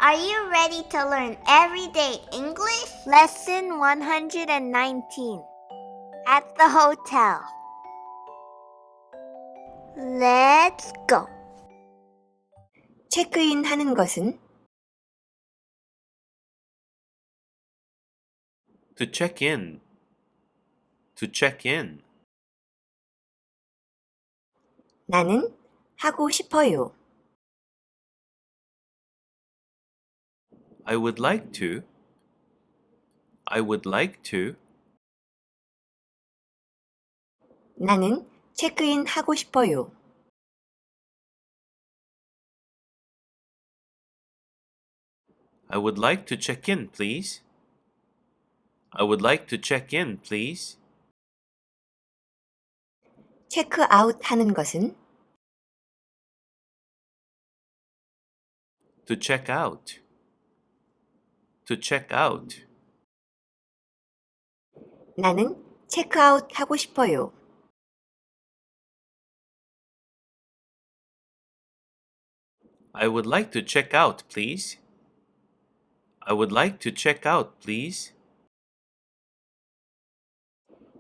Are you ready to learn everyday English? Lesson 119. At the hotel. Let's go. 체크인 하는 것은 To check in. To check in. 나는 하고 싶어요. I would like to. I would like to. 나는 체크인 하고 싶어요. I would like to check in, please. I would like to check in, please. 체크아웃 하는 것은 To check out. To check out. 나는 체크아웃 하고 싶어요. I would like to check out, please. I would like to check out, please.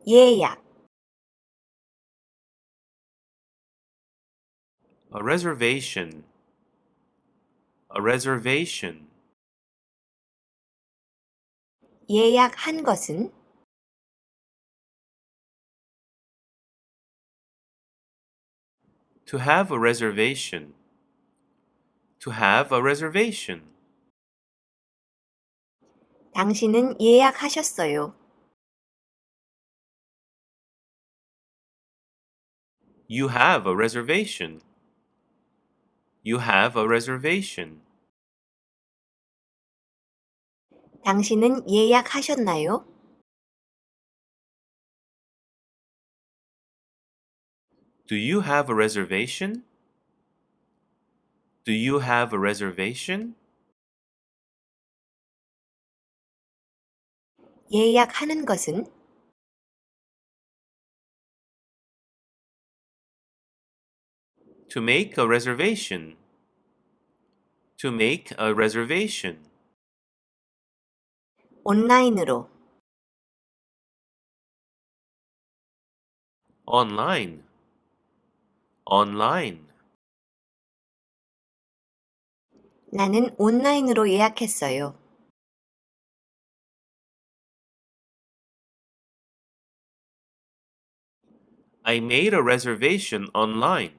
예약, A reservation. A reservation. 예약한 것은 To have a reservation. To have a reservation. 당신은 예약하셨어요. You have a reservation. You have a reservation. 당신은 예약하셨나요? Do you have a reservation? Do you have a reservation? 예약하는 것은 To make a reservation. To make a reservation. 온라인으로, Online. Online. 나는 온라인으로 예약했어요. I made a reservation online.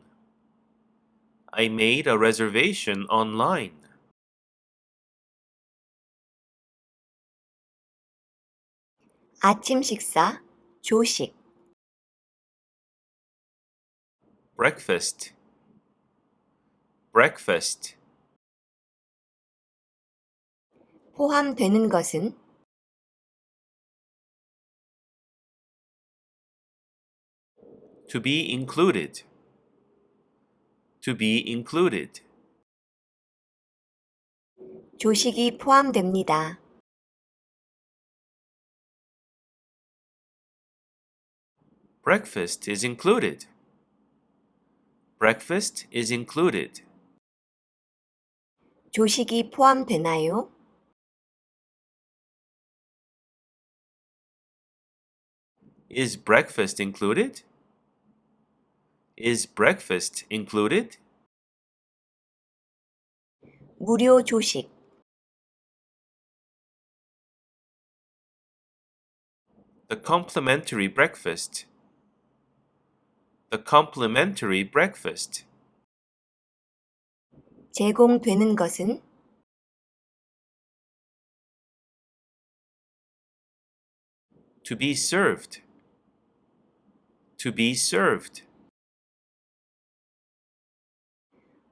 I made a reservation online. 아침 식사, 조식, Breakfast. Breakfast. 포함되는 것은 To be included. To be included. 조식이 포함됩니다. Breakfast is included. Breakfast is included. 조식이 포함되나요? Is breakfast included? Is breakfast included? 무료 조식, The complimentary breakfast. The complimentary breakfast. 제공되는 것은 To be served. To be served.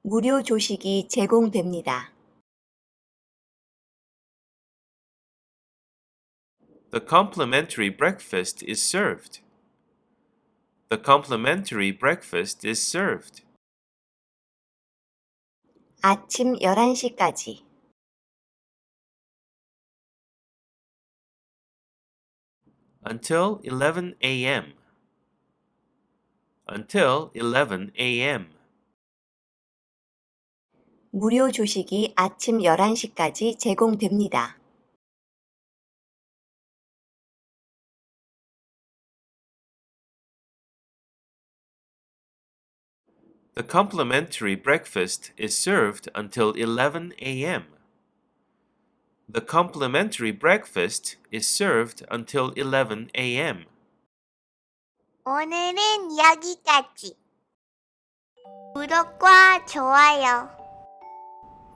무료 조식이 제공됩니다. The complimentary breakfast is served. The complimentary breakfast is served. 아침 11시까지, Until 11 a.m. Until 11 a.m. 무료 조식이 아침 11시까지 제공됩니다. The complimentary breakfast is served until 11 a.m. The complimentary breakfast is served until 11 a.m. 오늘은 여기까지. 구독과 좋아요.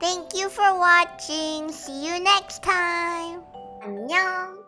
Thank you for watching. See you next time. 안녕.